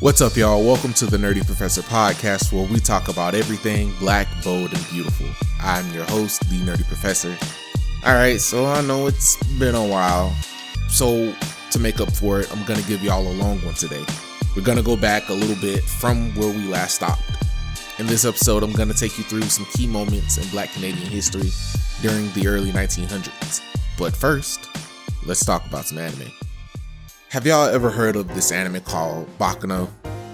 What's up, y'all? Welcome to the Nerdy Professor podcast, where we talk about everything black, bold, and beautiful. I'm your host, the Nerdy Professor. Alright, so I know it's been a while, so to make up for it, I'm gonna give y'all a long one today. We're gonna go back a little bit from where we last stopped. In this episode, I'm gonna take you through some key moments in Black Canadian history during the early 1900s. But first, let's talk about some anime. Have y'all ever heard of this anime called Baccano?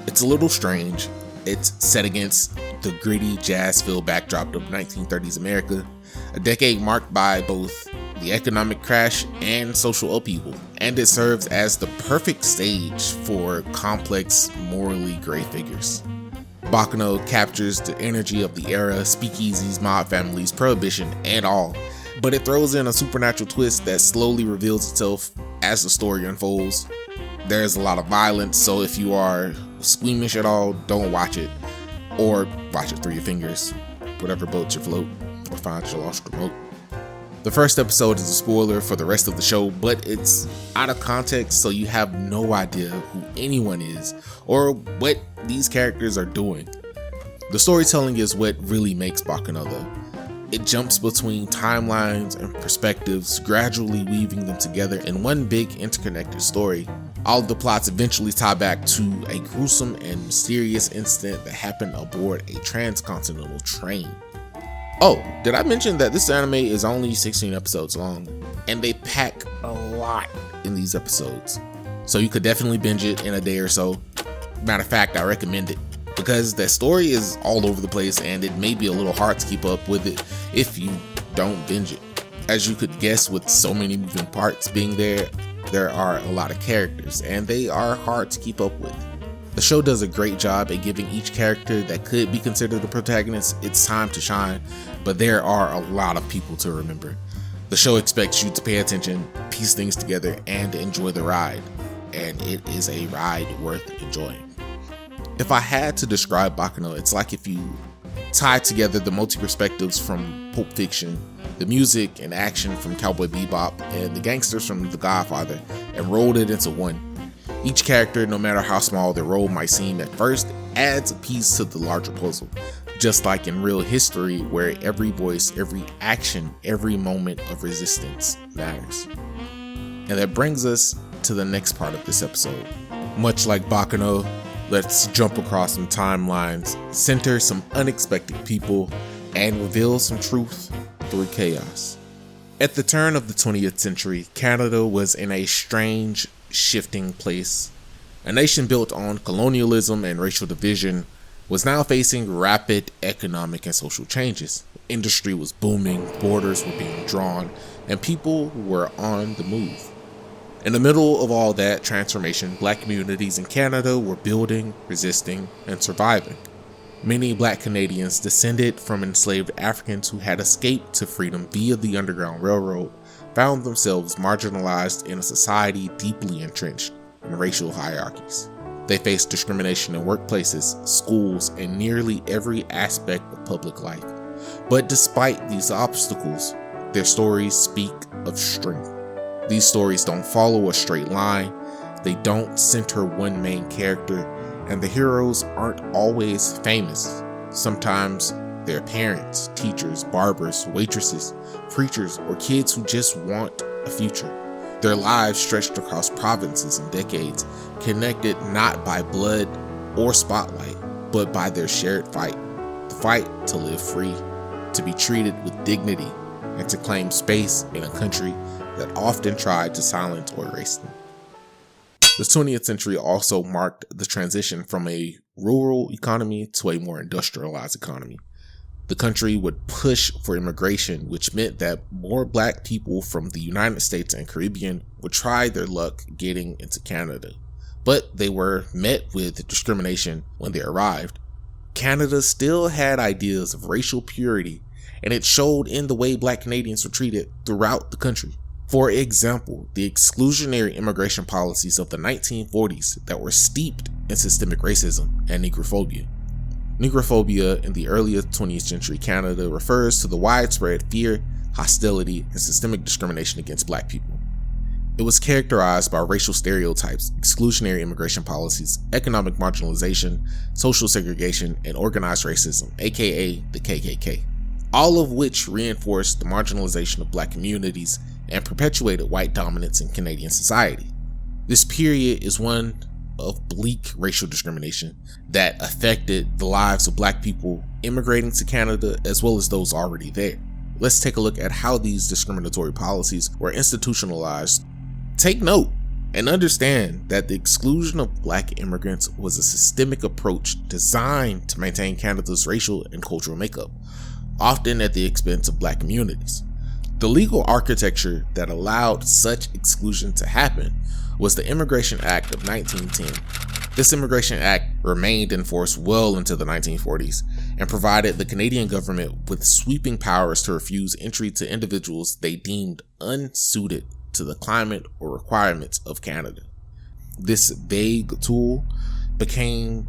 It's a little strange. It's set against the gritty jazz-filled backdrop of 1930s America, a decade marked by both the economic crash and social upheaval, and it serves as the perfect stage for complex, morally gray figures. Baccano captures the energy of the era, speakeasies, mob families, prohibition, and all, but it throws in a supernatural twist that slowly reveals itself as the story unfolds. There's a lot of violence, so if you are squeamish at all, don't watch it, or watch it through your fingers, whatever boat you float, or find your lost remote. The first episode is a spoiler for the rest of the show, but it's out of context, so you have no idea who anyone is or what these characters are doing. The storytelling is what really makes Baccano though. It jumps between timelines and perspectives, gradually weaving them together in one big interconnected story. All of the plots eventually tie back to a gruesome and mysterious incident that happened aboard a transcontinental train. Oh, did I mention that this anime is only 16 episodes long, and they pack a lot in these episodes. So you could definitely binge it in a day or so. Matter of fact, I recommend it, because the story is all over the place and it may be a little hard to keep up with it if you don't binge it. As you could guess, with so many moving parts being there are a lot of characters and they are hard to keep up with. The show does a great job at giving each character that could be considered the protagonist its time to shine, but there are a lot of people to remember. The show expects you to pay attention, piece things together, and enjoy the ride, and it is a ride worth enjoying. If I had to describe Baccano, it's like if you tied together the multi-perspectives from Pulp Fiction, the music and action from Cowboy Bebop, and the gangsters from The Godfather, and rolled it into one. Each character, no matter how small their role might seem at first, adds a piece to the larger puzzle, just like in real history where every voice, every action, every moment of resistance matters. And that brings us to the next part of this episode. Much like Baccano, let's jump across some timelines, center some unexpected people, and reveal some truth through chaos. At the turn of the 20th century, Canada was in a strange, shifting place. A nation built on colonialism and racial division was now facing rapid economic and social changes. Industry was booming, borders were being drawn, and people were on the move. In the middle of all that transformation, Black communities in Canada were building, resisting, and surviving. Many Black Canadians descended from enslaved Africans who had escaped to freedom via the Underground Railroad found themselves marginalized in a society deeply entrenched in racial hierarchies. They faced discrimination in workplaces, schools, and nearly every aspect of public life. But despite these obstacles, their stories speak of strength. These stories don't follow a straight line, they don't center one main character, and the heroes aren't always famous. Sometimes they're parents, teachers, barbers, waitresses, preachers, or kids who just want a future. Their lives stretched across provinces and decades, connected not by blood or spotlight, but by their shared fight. The fight to live free, to be treated with dignity, and to claim space in a country that often tried to silence or erase them. The 20th century also marked the transition from a rural economy to a more industrialized economy. The country would push for immigration, which meant that more Black people from the United States and Caribbean would try their luck getting into Canada. But they were met with discrimination when they arrived. Canada still had ideas of racial purity, and it showed in the way Black Canadians were treated throughout the country. For example, the exclusionary immigration policies of the 1940s that were steeped in systemic racism and negrophobia. Negrophobia in the early 20th century Canada refers to the widespread fear, hostility, and systemic discrimination against Black people. It was characterized by racial stereotypes, exclusionary immigration policies, economic marginalization, social segregation, and organized racism, aka the KKK, all of which reinforced the marginalization of black communities and perpetuated white dominance in Canadian society. This period is one of bleak racial discrimination that affected the lives of black people immigrating to Canada as well as those already there. Let's take a look at how these discriminatory policies were institutionalized. Take note and understand that the exclusion of black immigrants was a systemic approach designed to maintain Canada's racial and cultural makeup, often at the expense of black communities. The legal architecture that allowed such exclusion to happen was the Immigration Act of 1910. This Immigration Act remained in force well into the 1940s and provided the Canadian government with sweeping powers to refuse entry to individuals they deemed unsuited to the climate or requirements of Canada. This vague tool became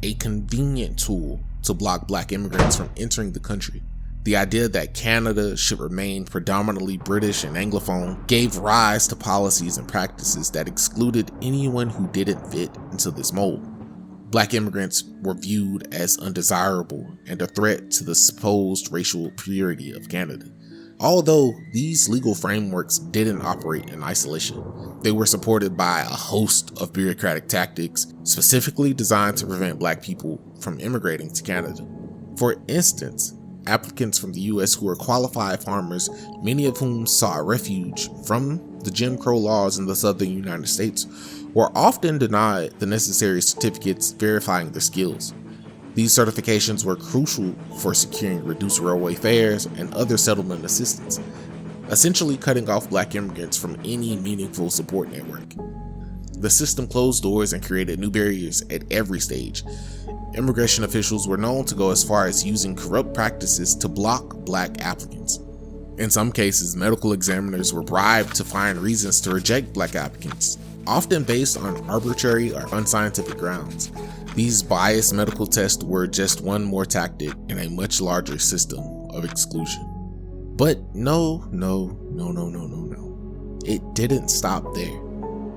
a convenient tool to block black immigrants from entering the country. The idea that Canada should remain predominantly British and Anglophone gave rise to policies and practices that excluded anyone who didn't fit into this mold. Black immigrants were viewed as undesirable and a threat to the supposed racial purity of Canada. Although these legal frameworks didn't operate in isolation, they were supported by a host of bureaucratic tactics specifically designed to prevent black people from immigrating to Canada. For instance, applicants from the US who were qualified farmers, many of whom sought refuge from the Jim Crow laws in the southern United States, were often denied the necessary certificates verifying their skills. These certifications were crucial for securing reduced railway fares and other settlement assistance, essentially cutting off black immigrants from any meaningful support network. The system closed doors and created new barriers at every stage. Immigration officials were known to go as far as using corrupt practices to block black applicants. In some cases, medical examiners were bribed to find reasons to reject black applicants, often based on arbitrary or unscientific grounds. These biased medical tests were just one more tactic in a much larger system of exclusion. But no. It didn't stop there.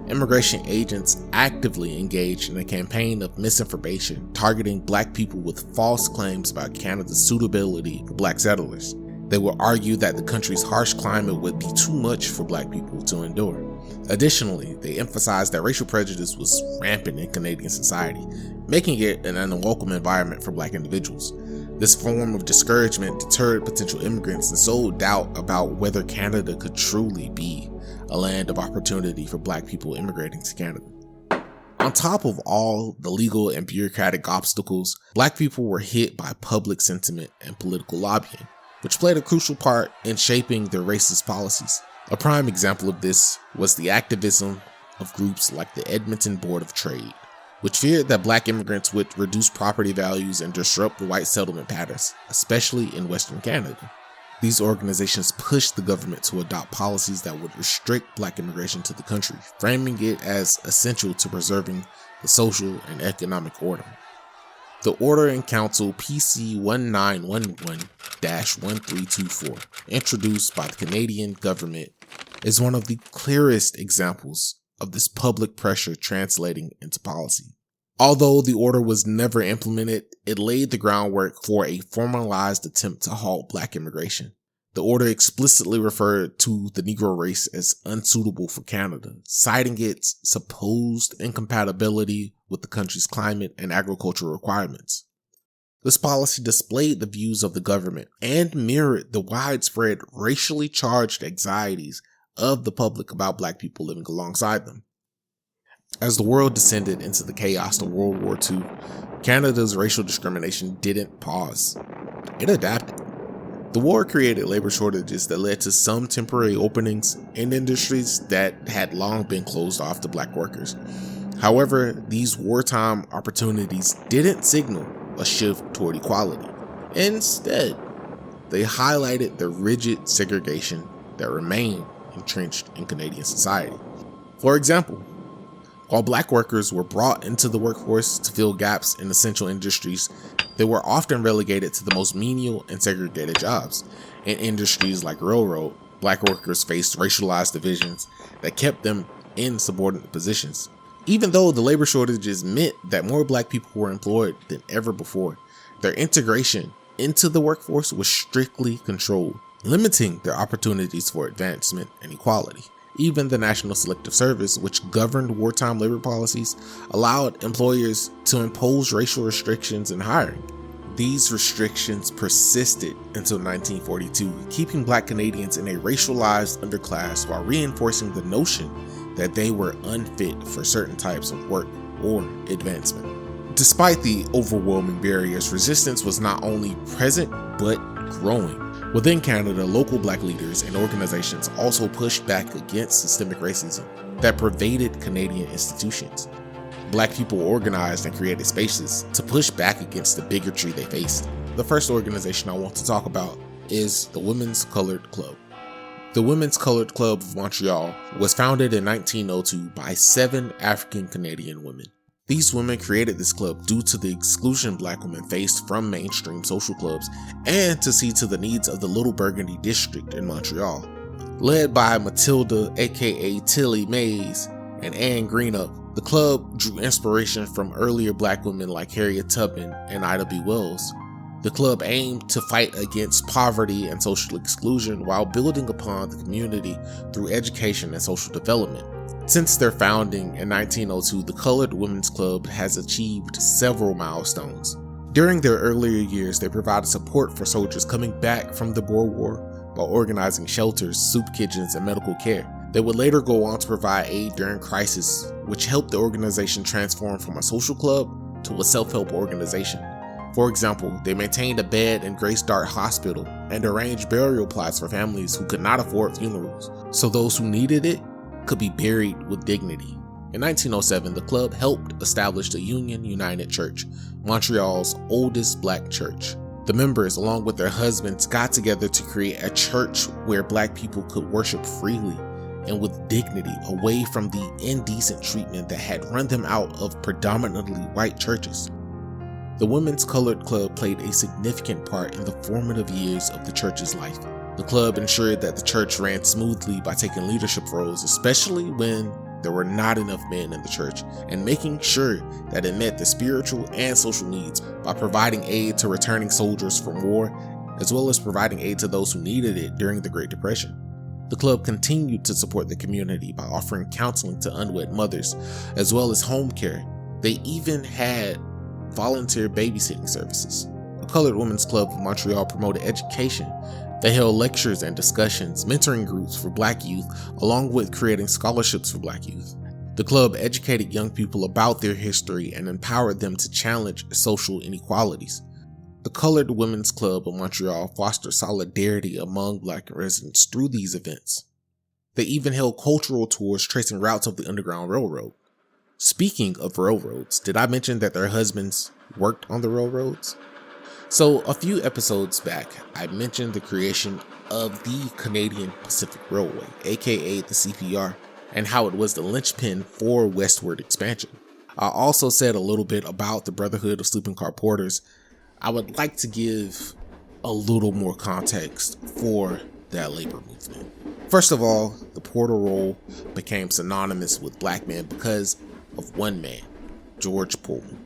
Immigration agents actively engaged in a campaign of misinformation targeting black people with false claims about Canada's suitability for black settlers. They would argue that the country's harsh climate would be too much for black people to endure. Additionally, they emphasized that racial prejudice was rampant in Canadian society, making it an unwelcome environment for black individuals. This form of discouragement deterred potential immigrants and sowed doubt about whether Canada could truly be a land of opportunity for black people immigrating to Canada. On top of all the legal and bureaucratic obstacles, black people were hit by public sentiment and political lobbying, which played a crucial part in shaping their racist policies. A prime example of this was the activism of groups like the Edmonton Board of Trade, which feared that black immigrants would reduce property values and disrupt the white settlement patterns, especially in Western Canada. These organizations pushed the government to adopt policies that would restrict black immigration to the country, framing it as essential to preserving the social and economic order. The Order in Council PC 1911-1324, introduced by the Canadian government, is one of the clearest examples of this public pressure translating into policy. Although the order was never implemented, it laid the groundwork for a formalized attempt to halt black immigration. The order explicitly referred to the Negro race as unsuitable for Canada, citing its supposed incompatibility with the country's climate and agricultural requirements. This policy displayed the views of the government and mirrored the widespread racially charged anxieties of the public about black people living alongside them. As the world descended into the chaos of World War II, Canada's racial discrimination didn't pause. It adapted. The war created labor shortages that led to some temporary openings in industries that had long been closed off to black workers. However, these wartime opportunities didn't signal a shift toward equality. Instead, they highlighted the rigid segregation that remained entrenched in Canadian society. For example, while black workers were brought into the workforce to fill gaps in essential industries, they were often relegated to the most menial and segregated jobs in industries like railroad, Black workers faced racialized divisions that kept them in subordinate positions. Even though the labor shortages meant that more black people were employed than ever before, their integration into the workforce was strictly controlled, limiting their opportunities for advancement and equality. Even the National Selective Service, which governed wartime labor policies, allowed employers to impose racial restrictions in hiring. These restrictions persisted until 1942, keeping Black Canadians in a racialized underclass while reinforcing the notion that they were unfit for certain types of work or advancement. Despite the overwhelming barriers, resistance was not only present but growing. Within Canada, local Black leaders and organizations also pushed back against systemic racism that pervaded Canadian institutions. Black people organized and created spaces to push back against the bigotry they faced. The first organization I want to talk about is the Women's Colored Club. The Women's Colored Club of Montreal was founded in 1902 by 7 African Canadian women. These women created this club due to the exclusion Black women faced from mainstream social clubs and to see to the needs of the Little Burgundy district in Montreal. Led by Matilda, aka Tilly Mays, and Anne Greenup, the club drew inspiration from earlier Black women like Harriet Tubman and Ida B. Wells. The club aimed to fight against poverty and social exclusion while building upon the community through education and social development. Since their founding in 1902, the Colored Women's Club has achieved several milestones. During their earlier years, they provided support for soldiers coming back from the Boer War while organizing shelters, soup kitchens, and medical care. They would later go on to provide aid during crisis, which helped the organization transform from a social club to a self-help organization. For example, they maintained a bed in Grace Dark Hospital and arranged burial plots for families who could not afford funerals, so those who needed it could be buried with dignity. In 1907, the club helped establish the Union United Church, Montreal's oldest Black church. The members, along with their husbands, got together to create a church where Black people could worship freely and with dignity, away from the indecent treatment that had run them out of predominantly white churches. The Women's Colored Club played a significant part in the formative years of the church's life. The club ensured that the church ran smoothly by taking leadership roles, especially when there were not enough men in the church, and making sure that it met the spiritual and social needs by providing aid to returning soldiers from war, as well as providing aid to those who needed it during the Great Depression. The club continued to support the community by offering counseling to unwed mothers, as well as home care. They even had volunteer babysitting services. The Colored Women's Club of Montreal promoted education. They held lectures and discussions, mentoring groups for Black youth, along with creating scholarships for Black youth. The club educated young people about their history and empowered them to challenge social inequalities. The Colored Women's Club of Montreal fostered solidarity among Black residents through these events. They even held cultural tours tracing routes of the Underground Railroad. Speaking of railroads, did I mention that their husbands worked on the railroads? So a few episodes back, I mentioned the creation of the Canadian Pacific Railway, aka the CPR, and how it was the linchpin for westward expansion. I also said a little bit about the Brotherhood of Sleeping Car Porters. I would like to give a little more context for that labor movement. First of all, the porter role became synonymous with Black men because of one man, George Pullman.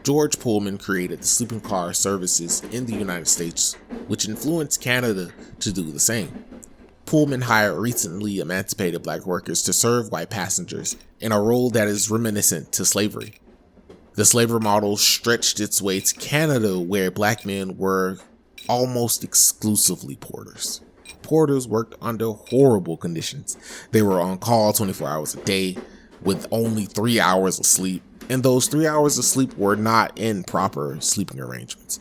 George Pullman created the sleeping car services in the United States, which influenced Canada to do the same. Pullman hired recently emancipated Black workers to serve white passengers in a role that is reminiscent to slavery. The slavery model stretched its way to Canada, where Black men were almost exclusively porters. Porters worked under horrible conditions. They were on call 24 hours a day with only 3 hours of sleep, and those 3 hours of sleep were not in proper sleeping arrangements.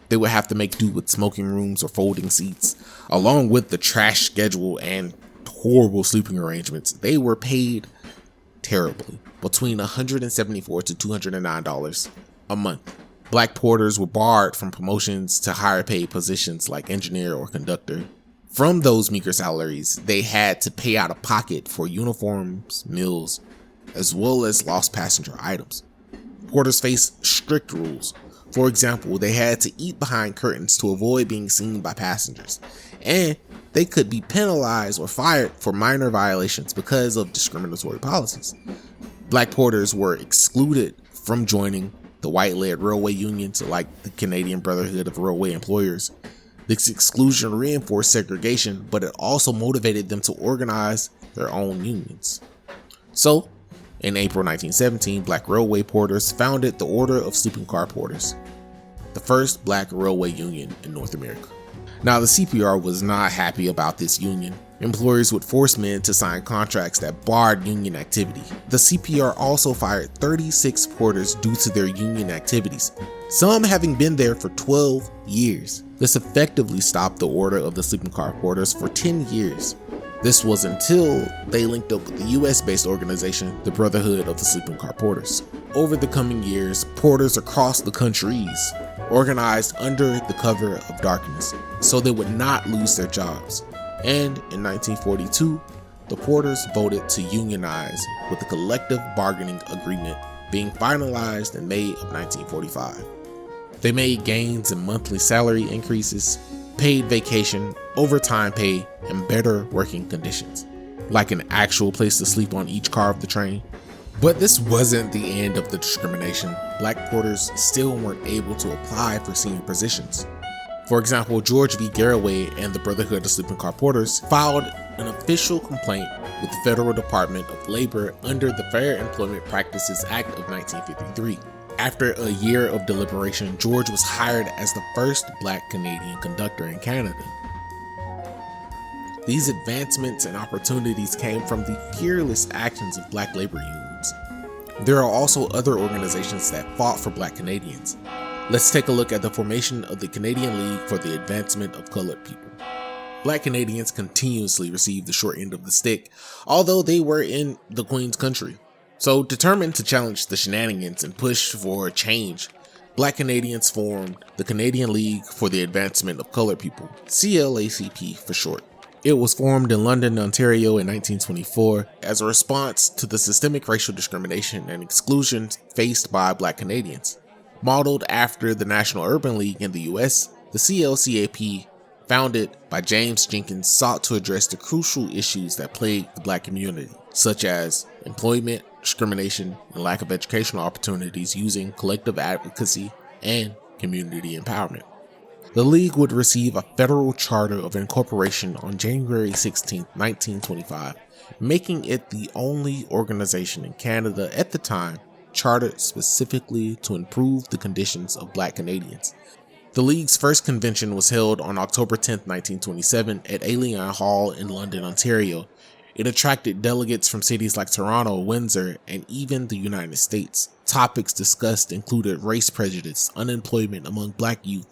They would have to make do with smoking rooms or folding seats, along with the trash schedule and horrible sleeping arrangements. They were paid terribly, between $174 to $209 a month. Black porters were barred from promotions to higher paid positions like engineer or conductor. From those meager salaries, they had to pay out of pocket for uniforms, meals, as well as lost passenger items. Porters faced strict rules. For example, they had to eat behind curtains to avoid being seen by passengers, and they could be penalized or fired for minor violations because of discriminatory policies. Black porters were excluded from joining the white-led railway unions like the Canadian Brotherhood of Railway Employers. This exclusion reinforced segregation, but it also motivated them to organize their own unions. So, in April 1917, black railway porters founded the Order of Sleeping Car Porters, the first black railway union in North America. Now, the CPR was not happy about this union. Employers would force men to sign contracts that barred union activity. The CPR also fired 36 porters due to their union activities, some having been there for 12 years. This effectively stopped the Order of the Sleeping Car Porters for 10 years. This was until they linked up with the US-based organization, the Brotherhood of the Sleeping Car Porters. Over the coming years, porters across the countries organized under the cover of darkness so they would not lose their jobs. And in 1942, the porters voted to unionize, with the collective bargaining agreement being finalized in May of 1945. They made gains in monthly salary increases, paid vacation, overtime pay, and better working conditions, like an actual place to sleep on each car of the train. But this wasn't the end of the discrimination. Black porters still weren't able to apply for senior positions. For example, George V. Garraway and the Brotherhood of Sleeping Car Porters filed an official complaint with the Federal Department of Labor under the Fair Employment Practices Act of 1953. After a year of deliberation, George was hired as the first black Canadian conductor in Canada. These advancements and opportunities came from the fearless actions of black labor unions. There are also other organizations that fought for black Canadians. Let's take a look at the formation of the Canadian League for the Advancement of Colored People. Black Canadians continuously received the short end of the stick, although they were in the Queen's country. So, determined to challenge the shenanigans and push for change, Black Canadians formed the Canadian League for the Advancement of Colored People, CLACP for short. It was formed in London, Ontario in 1924 as a response to the systemic racial discrimination and exclusion faced by Black Canadians. Modeled after the National Urban League in the US, the CLCAP, founded by James Jenkins, sought to address the crucial issues that plagued the Black community, such as employment, discrimination, and lack of educational opportunities using collective advocacy and community empowerment. The League would receive a federal charter of incorporation on January 16, 1925, making it the only organization in Canada at the time chartered specifically to improve the conditions of Black Canadians. The League's first convention was held on October 10, 1927 at Alien Hall in London, Ontario. It attracted delegates from cities like Toronto, Windsor, and even the United States. Topics discussed included race prejudice, unemployment among Black youth,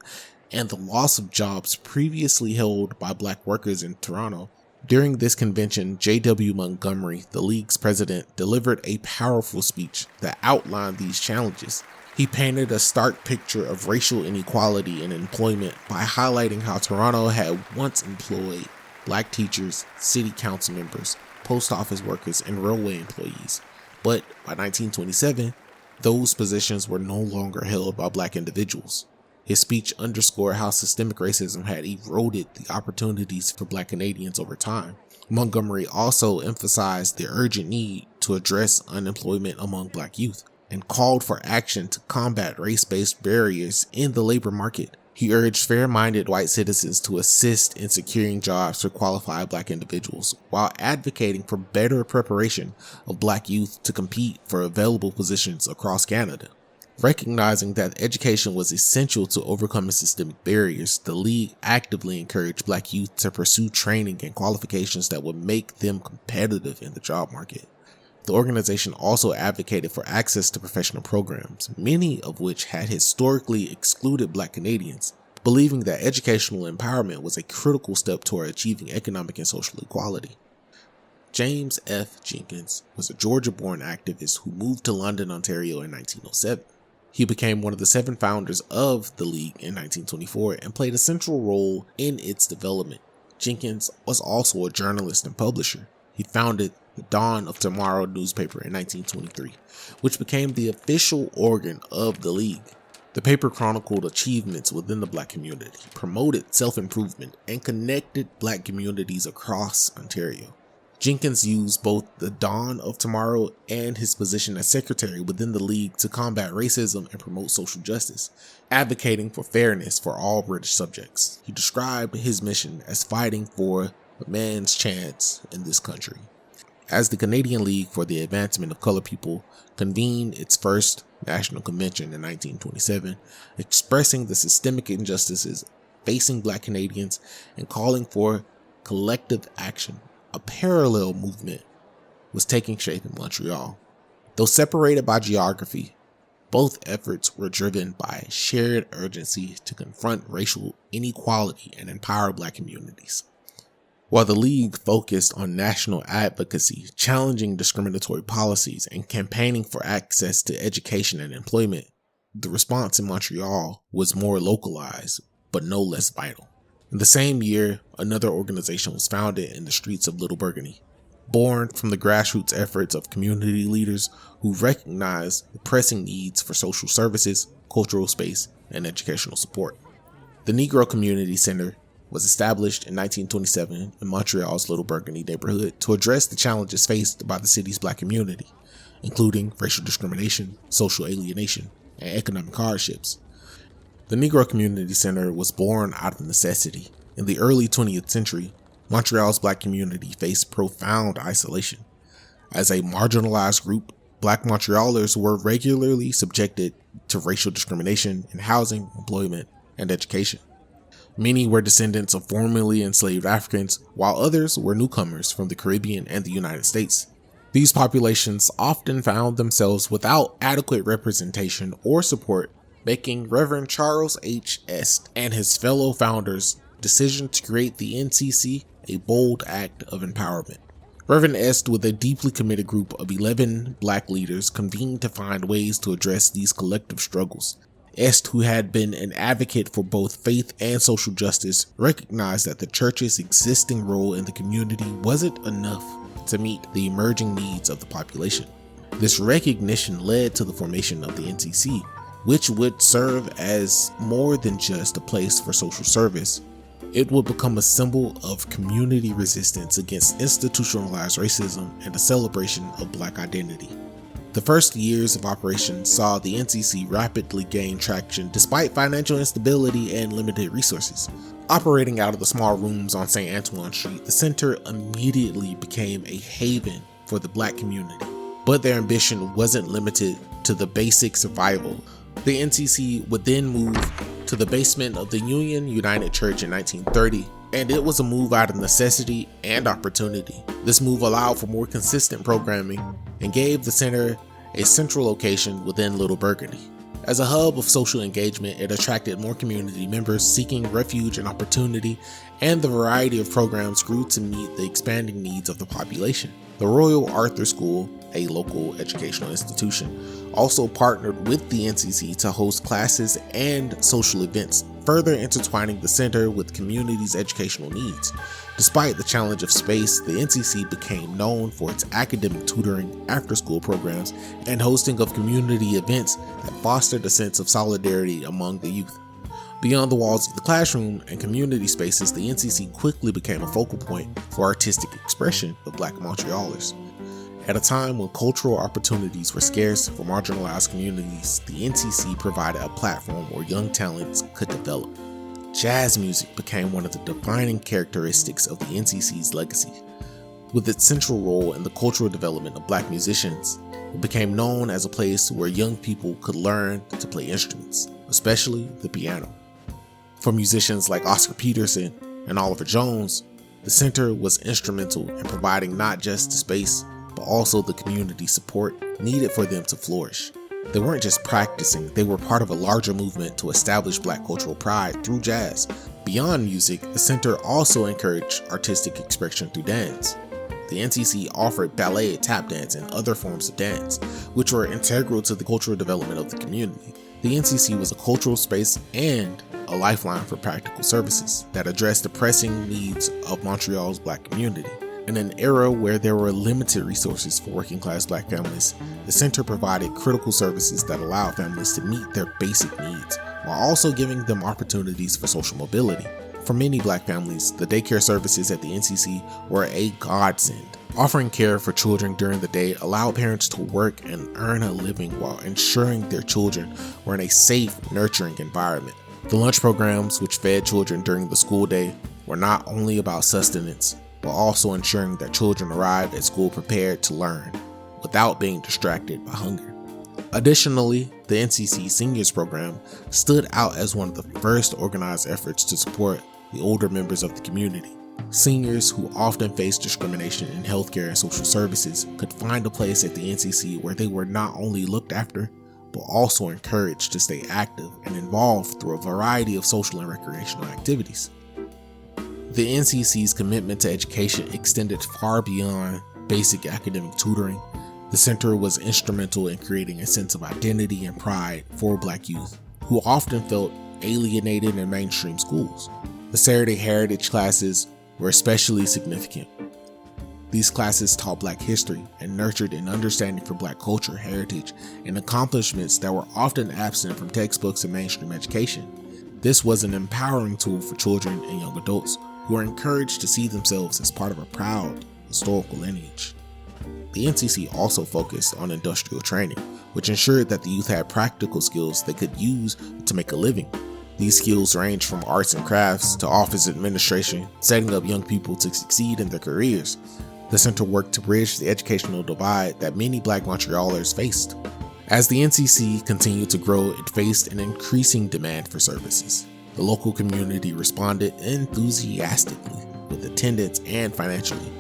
and the loss of jobs previously held by Black workers in Toronto. During this convention, J.W. Montgomery, the League's president, delivered a powerful speech that outlined these challenges. He painted a stark picture of racial inequality in employment by highlighting how Toronto had once employed Black teachers, city council members, post office workers, and railway employees. But by 1927, those positions were no longer held by Black individuals. His speech underscored how systemic racism had eroded the opportunities for Black Canadians over time. Montgomery also emphasized the urgent need to address unemployment among Black youth and called for action to combat race-based barriers in the labor market. He urged fair-minded white citizens to assist in securing jobs for qualified Black individuals while advocating for better preparation of Black youth to compete for available positions across Canada. Recognizing that education was essential to overcoming systemic barriers, the League actively encouraged Black youth to pursue training and qualifications that would make them competitive in the job market. The organization also advocated for access to professional programs, many of which had historically excluded Black Canadians, believing that educational empowerment was a critical step toward achieving economic and social equality. James F. Jenkins was a Georgia-born activist who moved to London, Ontario in 1907. He became one of the 7 founders of the League in 1924 and played a central role in its development. Jenkins was also a journalist and publisher. He founded the Dawn of Tomorrow newspaper in 1923, which became the official organ of the League. The paper chronicled achievements within the Black community, promoted self-improvement, and connected Black communities across Ontario. Jenkins used both the Dawn of Tomorrow and his position as secretary within the League to combat racism and promote social justice, advocating for fairness for all British subjects. He described his mission as fighting for a man's chance in this country. As the Canadian League for the Advancement of Colored People convened its first national convention in 1927, expressing the systemic injustices facing Black Canadians and calling for collective action, a parallel movement was taking shape in Montreal. Though separated by geography, both efforts were driven by a shared urgency to confront racial inequality and empower Black communities. While the League focused on national advocacy, challenging discriminatory policies, and campaigning for access to education and employment, the response in Montreal was more localized, but no less vital. In the same year, another organization was founded in the streets of Little Burgundy, born from the grassroots efforts of community leaders who recognized the pressing needs for social services, cultural space, and educational support. The Negro Community Center was established in 1927 in Montreal's Little Burgundy neighborhood to address the challenges faced by the city's Black community, including racial discrimination, social alienation, and economic hardships. The Negro Community Center was born out of necessity. In the early 20th century, Montreal's Black community faced profound isolation. As a marginalized group, Black Montrealers were regularly subjected to racial discrimination in housing, employment, and education. Many were descendants of formerly enslaved Africans, while others were newcomers from the Caribbean and the United States. These populations often found themselves without adequate representation or support, making Reverend Charles H. Este and his fellow founders' decision to create the NCC a bold act of empowerment. Reverend Este, with a deeply committed group of 11 Black leaders, convened to find ways to address these collective struggles. Este, who had been an advocate for both faith and social justice, recognized that the church's existing role in the community wasn't enough to meet the emerging needs of the population. This recognition led to the formation of the NCC, which would serve as more than just a place for social service. It would become a symbol of community resistance against institutionalized racism and a celebration of Black identity. The first years of operation saw the NCC rapidly gain traction despite financial instability and limited resources. Operating out of the small rooms on St. Antoine Street, the center immediately became a haven for the Black community. But their ambition wasn't limited to the basic survival. The NCC would then move to the basement of the Union United Church in 1930, and it was a move out of necessity and opportunity. This move allowed for more consistent programming and gave the center a central location within Little Burgundy. As a hub of social engagement, it attracted more community members seeking refuge and opportunity, and the variety of programs grew to meet the expanding needs of the population. The Royal Arthur School, a local educational institution, also partnered with the NCC to host classes and social events, further intertwining the center with community's educational needs. Despite the challenge of space, the NCC became known for its academic tutoring, after-school programs, and hosting of community events that fostered a sense of solidarity among the youth. Beyond the walls of the classroom and community spaces, the NCC quickly became a focal point for artistic expression of Black Montrealers. At a time when cultural opportunities were scarce for marginalized communities, the NCC provided a platform where young talents could develop. Jazz music became one of the defining characteristics of the NCC's legacy. With its central role in the cultural development of Black musicians, it became known as a place where young people could learn to play instruments, especially the piano. For musicians like Oscar Peterson and Oliver Jones, the center was instrumental in providing not just the space, but also the community support needed for them to flourish. They weren't just practicing, they were part of a larger movement to establish Black cultural pride through jazz. Beyond music, the center also encouraged artistic expression through dance. The NCC offered ballet, tap dance, and other forms of dance, which were integral to the cultural development of the community. The NCC was a cultural space and a lifeline for practical services that addressed the pressing needs of Montreal's Black community. In an era where there were limited resources for working class Black families, the center provided critical services that allowed families to meet their basic needs, while also giving them opportunities for social mobility. For many Black families, the daycare services at the NCC were a godsend. Offering care for children during the day allowed parents to work and earn a living while ensuring their children were in a safe, nurturing environment. The lunch programs, which fed children during the school day, were not only about sustenance, but also ensuring that children arrived at school prepared to learn, without being distracted by hunger. Additionally, the NCC Seniors Program stood out as one of the first organized efforts to support the older members of the community. Seniors who often faced discrimination in healthcare and social services could find a place at the NCC where they were not only looked after, but also encouraged to stay active and involved through a variety of social and recreational activities. The NCC's commitment to education extended far beyond basic academic tutoring. The center was instrumental in creating a sense of identity and pride for Black youth, who often felt alienated in mainstream schools. The Saturday Heritage classes were especially significant. These classes taught Black history and nurtured an understanding for Black culture, heritage, and accomplishments that were often absent from textbooks and mainstream education. This was an empowering tool for children and young adults who were encouraged to see themselves as part of a proud historical lineage. The NCC also focused on industrial training, which ensured that the youth had practical skills they could use to make a living. These skills range from arts and crafts to office administration, setting up young people to succeed in their careers. The center worked to bridge the educational divide that many Black Montrealers faced. As the NCC continued to grow, it faced an increasing demand for services. The local community responded enthusiastically with attendance and financially.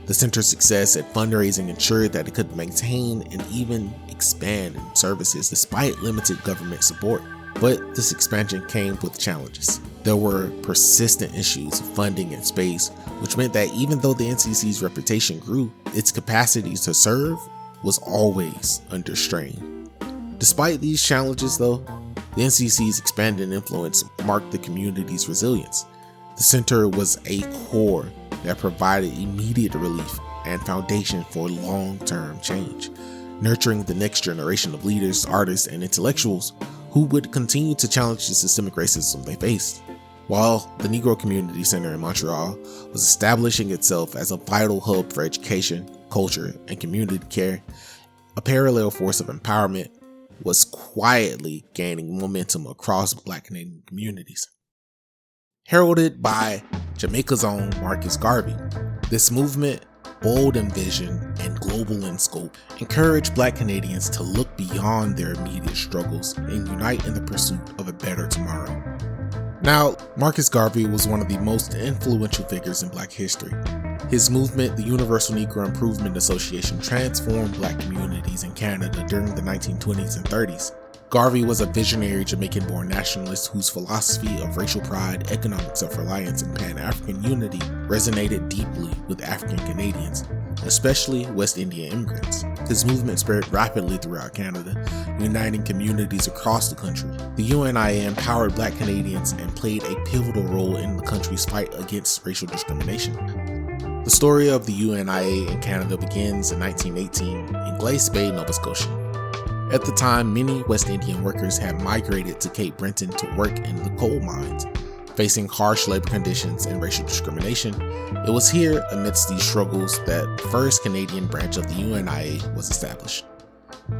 The center's success at fundraising ensured that it could maintain and even expand in services despite limited government support. But this expansion came with challenges. There were persistent issues of funding and space, which meant that even though the NCC's reputation grew, its capacity to serve was always under strain. Despite these challenges though, the NCC's expanding influence marked the community's resilience. The center was a core that provided immediate relief and foundation for long-term change, nurturing the next generation of leaders, artists, and intellectuals who would continue to challenge the systemic racism they faced. While the Negro Community Center in Montreal was establishing itself as a vital hub for education, culture, and community care, a parallel force of empowerment was quietly gaining momentum across Black Canadian communities. Heralded by Jamaica's own Marcus Garvey, this movement, bold in vision and global in scope, encouraged Black Canadians to look beyond their immediate struggles and unite in the pursuit of a better tomorrow. Now, Marcus Garvey was one of the most influential figures in Black history. His movement, the Universal Negro Improvement Association, transformed Black communities in Canada during the 1920s and 30s. Garvey was a visionary Jamaican-born nationalist whose philosophy of racial pride, economic self-reliance, and Pan-African unity resonated deeply with African Canadians, especially West Indian immigrants. His movement spread rapidly throughout Canada, uniting communities across the country. The UNIA empowered Black Canadians and played a pivotal role in the country's fight against racial discrimination. The story of the UNIA in Canada begins in 1918 in Glace Bay, Nova Scotia. At the time, many West Indian workers had migrated to Cape Breton to work in the coal mines. Facing harsh labor conditions and racial discrimination, it was here amidst these struggles that the first Canadian branch of the UNIA was established.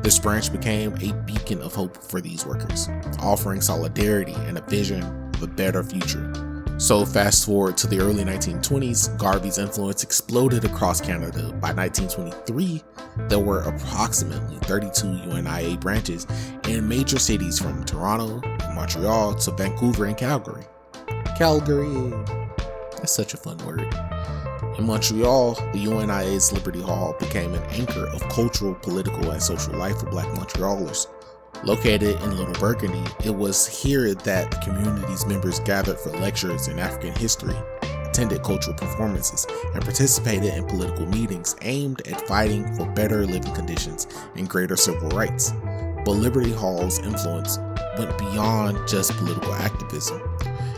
This branch became a beacon of hope for these workers, offering solidarity and a vision of a better future. So fast forward to the early 1920s, Garvey's influence exploded across Canada. By 1923, there were approximately 32 UNIA branches in major cities from Toronto and Montreal to Vancouver and Calgary. Calgary, that's such a fun word. In Montreal, the UNIA's Liberty Hall became an anchor of cultural, political, and social life for Black Montrealers. Located in Little Burgundy, it was here that the community's members gathered for lectures in African history, attended cultural performances, and participated in political meetings aimed at fighting for better living conditions and greater civil rights. But Liberty Hall's influence went beyond just political activism.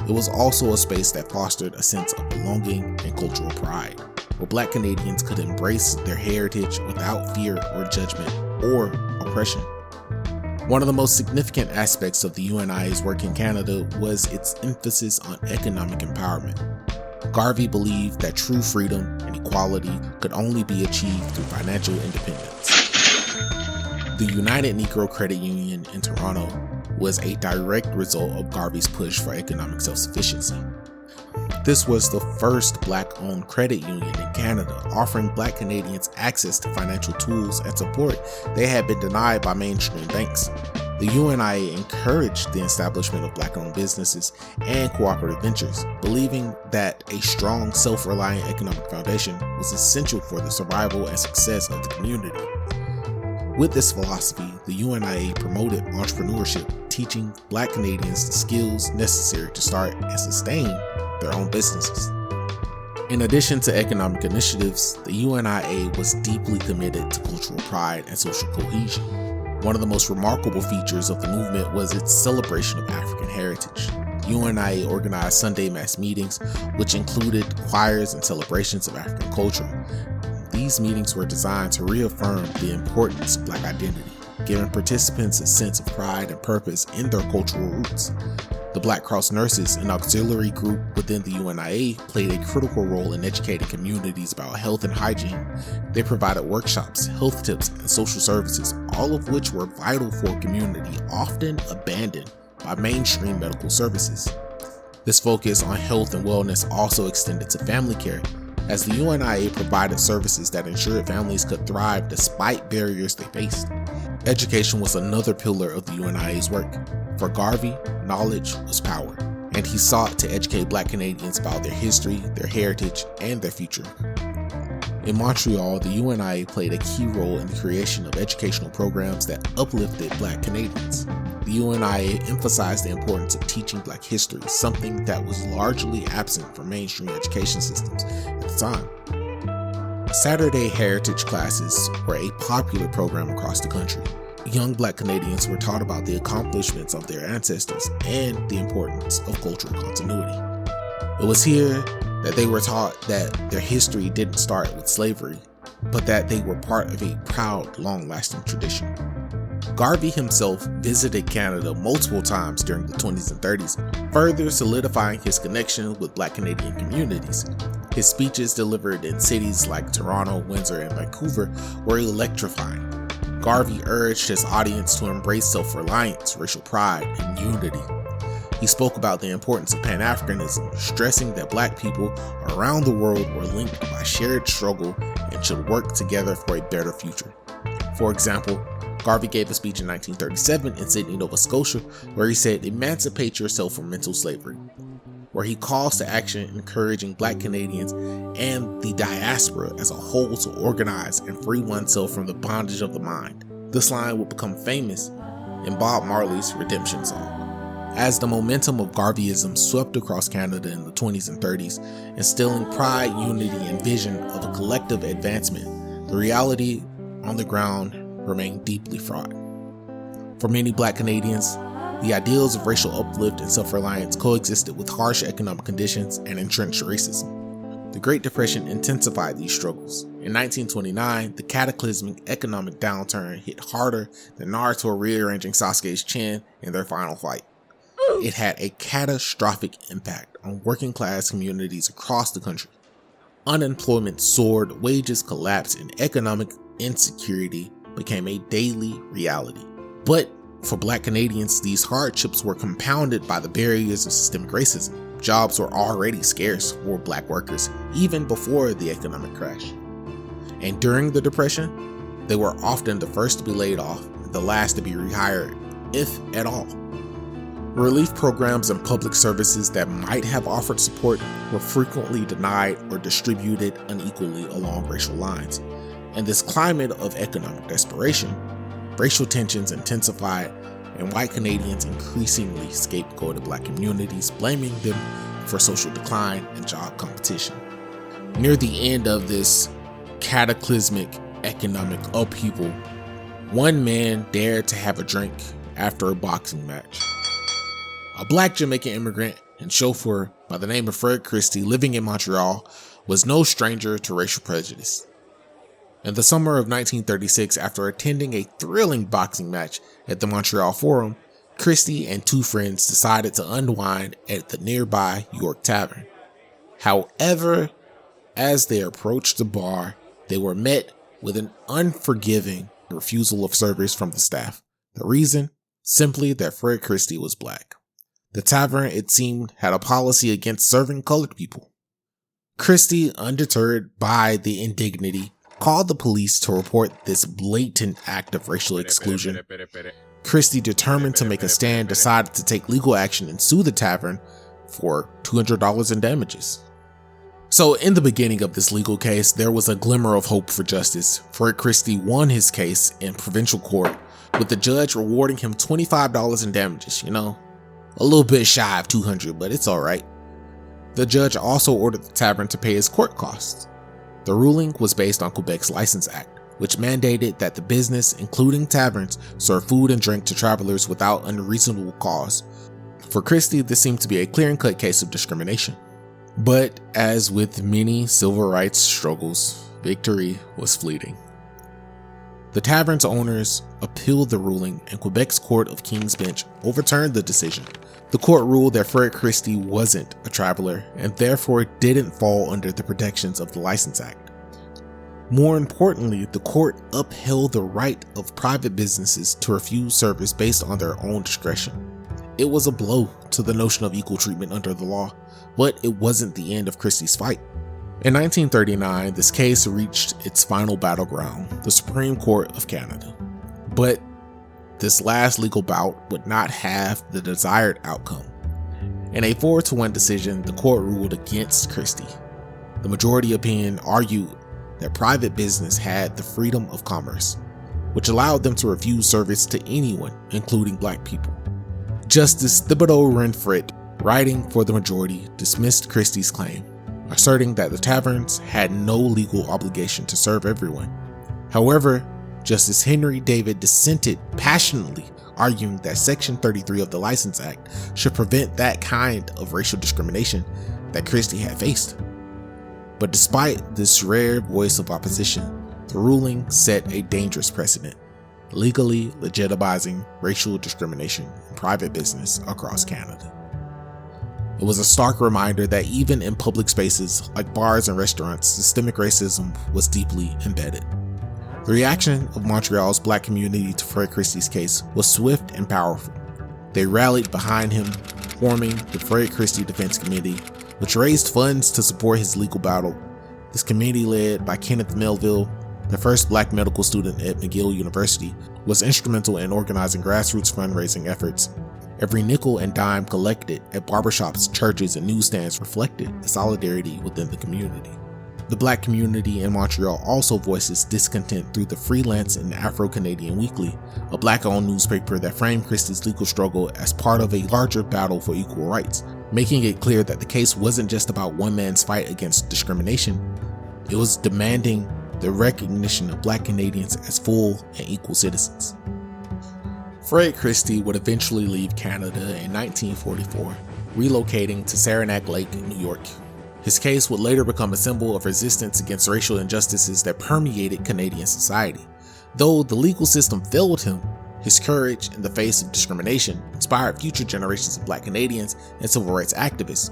It was also a space that fostered a sense of belonging and cultural pride. where Black Canadians could embrace their heritage without fear or judgment or oppression. One of the most significant aspects of the UNIA's work in Canada was its emphasis on economic empowerment. Garvey believed that true freedom and equality could only be achieved through financial independence. The United Negro Credit Union in Toronto was a direct result of Garvey's push for economic self-sufficiency. This was the first Black-owned credit union in Canada, offering Black Canadians access to financial tools and support they had been denied by mainstream banks. The UNIA encouraged the establishment of Black-owned businesses and cooperative ventures, believing that a strong, self-reliant economic foundation was essential for the survival and success of the community. With this philosophy, the UNIA promoted entrepreneurship, teaching Black Canadians the skills necessary to start and sustain their own businesses. In addition to economic initiatives, the UNIA was deeply committed to cultural pride and social cohesion. One of the most remarkable features of the movement was its celebration of African heritage. UNIA organized Sunday mass meetings, which included choirs and celebrations of African culture. These meetings were designed to reaffirm the importance of Black identity, giving participants a sense of pride and purpose in their cultural roots. The Black Cross Nurses, an auxiliary group within the UNIA, played a critical role in educating communities about health and hygiene. They provided workshops, health tips, and social services, all of which were vital for a community often abandoned by mainstream medical services. This focus on health and wellness also extended to family care, as the UNIA provided services that ensured families could thrive despite barriers they faced. Education was another pillar of the UNIA's work. For Garvey, knowledge was power, and he sought to educate Black Canadians about their history, their heritage, and their future. In Montreal, the UNIA played a key role in the creation of educational programs that uplifted Black Canadians. The UNIA emphasized the importance of teaching Black history, something that was largely absent from mainstream education systems at the time. Saturday heritage classes were a popular program across the country. Young Black Canadians were taught about the accomplishments of their ancestors and the importance of cultural continuity. It was here that they were taught that their history didn't start with slavery, but that they were part of a proud, long-lasting tradition. Garvey himself visited Canada multiple times during the 20s and 30s, further solidifying his connection with Black Canadian communities. His speeches delivered in cities like Toronto, Windsor, and Vancouver were electrifying. Garvey urged his audience to embrace self-reliance, racial pride, and unity. He spoke about the importance of Pan-Africanism, stressing that Black people around the world were linked by shared struggle and should work together for a better future. For example, Garvey gave a speech in 1937 in Sydney, Nova Scotia, where he said, "Emancipate yourself from mental slavery," where he calls to action encouraging Black Canadians and the diaspora as a whole to organize and free oneself from the bondage of the mind. This line would become famous in Bob Marley's Redemption Song. As the momentum of Garveyism swept across Canada in the 20s and 30s, instilling pride, unity, and vision of a collective advancement, the reality on the ground remained deeply fraught. For many Black Canadians, the ideals of racial uplift and self-reliance coexisted with harsh economic conditions and entrenched racism. The Great Depression intensified these struggles. In 1929, the cataclysmic economic downturn hit harder than Naruto rearranging Sasuke's chin in their final fight. It had a catastrophic impact on working class communities across the country. Unemployment soared, wages collapsed, and economic insecurity became a daily reality. But for Black Canadians, these hardships were compounded by the barriers of systemic racism. Jobs were already scarce for Black workers, even before the economic crash. And during the Depression, they were often the first to be laid off and the last to be rehired, if at all. Relief programs and public services that might have offered support were frequently denied or distributed unequally along racial lines. In this climate of economic desperation, racial tensions intensified, and white Canadians increasingly scapegoated Black communities, blaming them for social decline and job competition. Near the end of this cataclysmic economic upheaval, one man dared to have a drink after a boxing match. A Black Jamaican immigrant and chauffeur by the name of Fred Christie, living in Montreal, was no stranger to racial prejudice. In the summer of 1936, after attending a thrilling boxing match at the Montreal Forum, Christie and two friends decided to unwind at the nearby York Tavern. However, as they approached the bar, they were met with an unforgiving refusal of service from the staff. The reason? Simply that Fred Christie was black. The tavern, it seemed, had a policy against serving colored people. Christie, undeterred by the indignity, called the police to report this blatant act of racial exclusion. Christie, determined to make a stand, decided to take legal action and sue the tavern for $200 in damages. So in the beginning of this legal case, there was a glimmer of hope for justice. Fred Christie won his case in provincial court, with the judge rewarding him $25 in damages. A little bit shy of $200, but it's alright. The judge also ordered the tavern to pay his court costs. The ruling was based on Quebec's License Act, which mandated that the business, including taverns, serve food and drink to travelers without unreasonable cause. For Christie, this seemed to be a clear-and-cut case of discrimination. But as with many civil rights struggles, victory was fleeting. The tavern's owners appealed the ruling, and Quebec's Court of King's Bench overturned the decision. The court ruled that Fred Christie wasn't a traveler and therefore didn't fall under the protections of the License Act. More importantly, the court upheld the right of private businesses to refuse service based on their own discretion. It was a blow to the notion of equal treatment under the law, but it wasn't the end of Christie's fight. In 1939, this case reached its final battleground, the Supreme Court of Canada. But this last legal bout would not have the desired outcome. In a 4-1 decision, the court ruled against Christie. The majority opinion argued that private business had the freedom of commerce, which allowed them to refuse service to anyone, including black people. Justice Thibodeau Renfret, writing for the majority, dismissed Christie's claim, asserting that the taverns had no legal obligation to serve everyone. However, Justice Henry David dissented passionately, arguing that Section 33 of the License Act should prevent that kind of racial discrimination that Christie had faced. But despite this rare voice of opposition, the ruling set a dangerous precedent, legally legitimizing racial discrimination in private business across Canada. It was a stark reminder that even in public spaces like bars and restaurants, systemic racism was deeply embedded. The reaction of Montreal's black community to Fred Christie's case was swift and powerful. They rallied behind him, forming the Fred Christie Defense Committee, which raised funds to support his legal battle. This committee, led by Kenneth Melville, the first black medical student at McGill University, was instrumental in organizing grassroots fundraising efforts. Every nickel and dime collected at barbershops, churches, and newsstands reflected the solidarity within the community. The black community in Montreal also voices discontent through the Freelance and Afro-Canadian Weekly, a black-owned newspaper that framed Christie's legal struggle as part of a larger battle for equal rights, making it clear that the case wasn't just about one man's fight against discrimination. It was demanding the recognition of black Canadians as full and equal citizens. Fred Christie would eventually leave Canada in 1944, relocating to Saranac Lake, New York. His case would later become a symbol of resistance against racial injustices that permeated Canadian society. Though the legal system failed him, his courage in the face of discrimination inspired future generations of black Canadians and civil rights activists.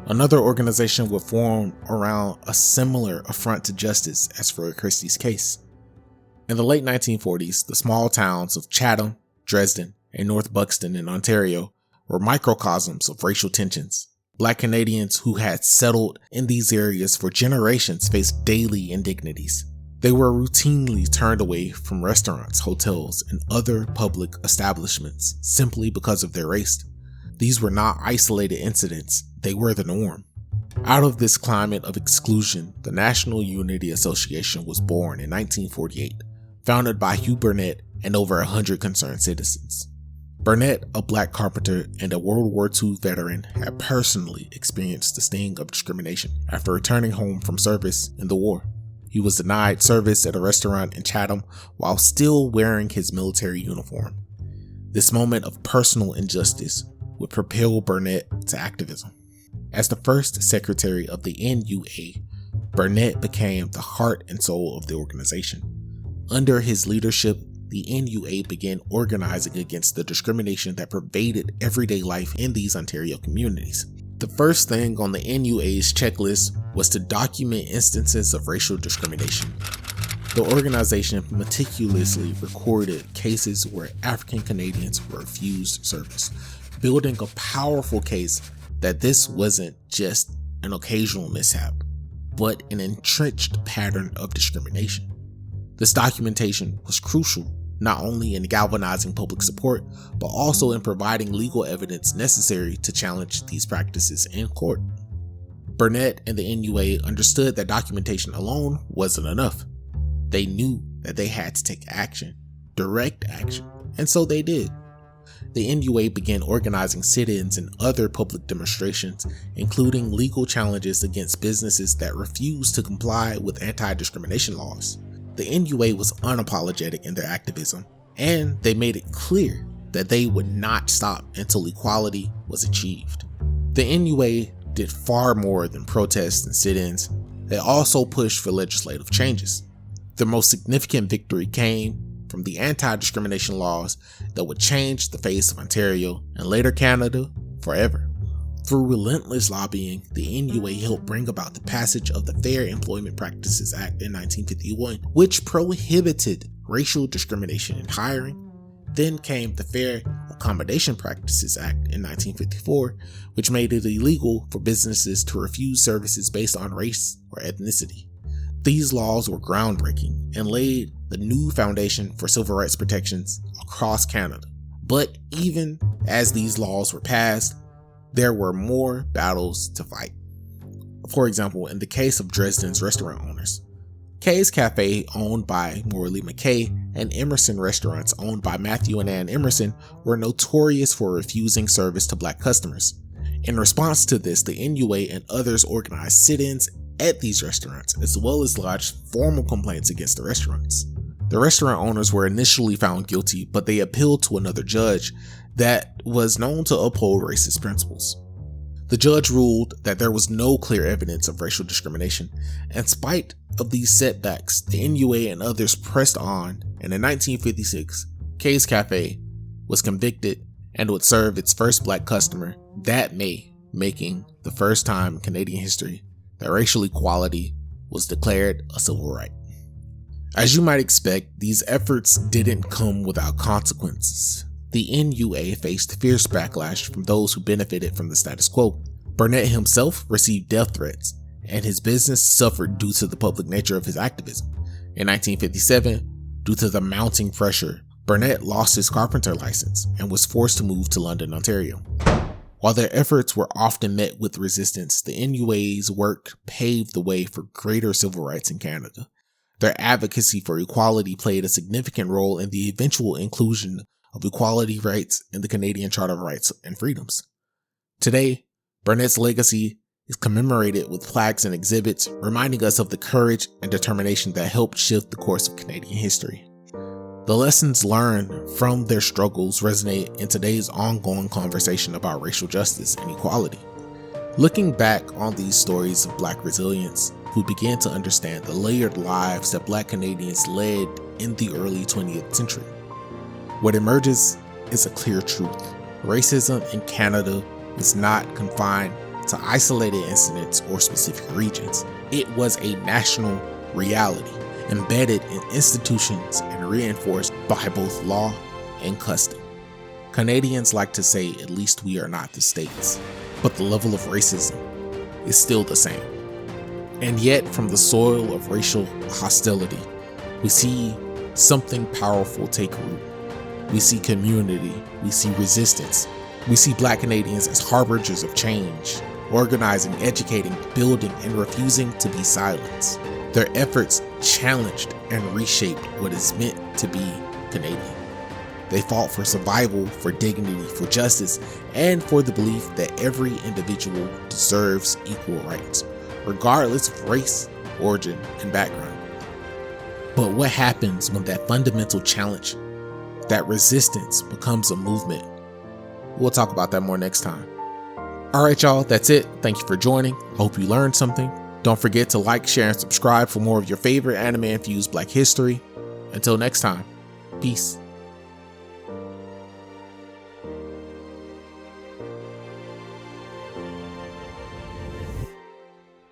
Another organization would form around a similar affront to justice as Fred Christie's case. In the late 1940s, the small towns of Chatham, Dresden, and North Buxton in Ontario were microcosms of racial tensions. Black Canadians who had settled in these areas for generations faced daily indignities. They were routinely turned away from restaurants, hotels, and other public establishments simply because of their race. These were not isolated incidents, they were the norm. Out of this climate of exclusion, the National Unity Association was born in 1948, founded by Hugh Burnett and over 100 concerned citizens. Burnett, a black carpenter and a World War II veteran, had personally experienced the sting of discrimination after returning home from service in the war. He was denied service at a restaurant in Chatham while still wearing his military uniform. This moment of personal injustice would propel Burnett to activism. As the first secretary of the NUA, Burnett became the heart and soul of the organization. Under his leadership, the NUA began organizing against the discrimination that pervaded everyday life in these Ontario communities. The first thing on the NUA's checklist was to document instances of racial discrimination. The organization meticulously recorded cases where African Canadians were refused service, building a powerful case that this wasn't just an occasional mishap, but an entrenched pattern of discrimination. This documentation was crucial not only in galvanizing public support, but also in providing legal evidence necessary to challenge these practices in court. Burnett and the NUA understood that documentation alone wasn't enough. They knew that they had to take action, direct action, and so they did. The NUA began organizing sit-ins and other public demonstrations, including legal challenges against businesses that refused to comply with anti-discrimination laws. The NUA was unapologetic in their activism, and they made it clear that they would not stop until equality was achieved. The NUA did far more than protests and sit-ins. They also pushed for legislative changes. The most significant victory came from the anti-discrimination laws that would change the face of Ontario and later Canada forever. Through relentless lobbying, the NUA helped bring about the passage of the Fair Employment Practices Act in 1951, which prohibited racial discrimination in hiring. Then came the Fair Accommodation Practices Act in 1954, which made it illegal for businesses to refuse services based on race or ethnicity. These laws were groundbreaking and laid the new foundation for civil rights protections across Canada. But even as these laws were passed, there were more battles to fight. For example, in the case of Dresden's restaurant owners, Kay's Cafe, owned by Morley McKay, and Emerson Restaurants, owned by Matthew and Ann Emerson, were notorious for refusing service to Black customers. In response to this, the NUA and others organized sit-ins at these restaurants, as well as lodged formal complaints against the restaurants. The restaurant owners were initially found guilty, but they appealed to another judge that was known to uphold racist principles. The judge ruled that there was no clear evidence of racial discrimination. In spite of these setbacks, the NUA and others pressed on, and in 1956, Kay's Cafe was convicted and would serve its first Black customer that May, making the first time in Canadian history that racial equality was declared a civil right. As you might expect, these efforts didn't come without consequences. The NUA faced fierce backlash from those who benefited from the status quo. Burnett himself received death threats, and his business suffered due to the public nature of his activism. In 1957, due to the mounting pressure, Burnett lost his carpenter license and was forced to move to London, Ontario. While their efforts were often met with resistance, the NUA's work paved the way for greater civil rights in Canada. Their advocacy for equality played a significant role in the eventual inclusion of equality rights in the Canadian Charter of Rights and Freedoms. Today, Burnett's legacy is commemorated with plaques and exhibits, reminding us of the courage and determination that helped shift the course of Canadian history. The lessons learned from their struggles resonate in today's ongoing conversation about racial justice and equality. Looking back on these stories of Black resilience, we begin to understand the layered lives that Black Canadians led in the early 20th century. What emerges is a clear truth. Racism in Canada is not confined to isolated incidents or specific regions. It was a national reality, embedded in institutions and reinforced by both law and custom. Canadians like to say, at least we are not the States, but the level of racism is still the same. And yet, from the soil of racial hostility, we see something powerful take root. We see community, we see resistance, we see Black Canadians as harbingers of change, organizing, educating, building, and refusing to be silenced. Their efforts challenged and reshaped what is meant to be Canadian. They fought for survival, for dignity, for justice, and for the belief that every individual deserves equal rights, regardless of race, origin, and background. But what happens when that fundamental challenge, that resistance, becomes a movement? We'll talk about that more next time. Alright y'all, that's it. Thank you for joining. Hope you learned something. Don't forget to like, share, and subscribe for more of your favorite anime-infused Black history. Until next time, peace.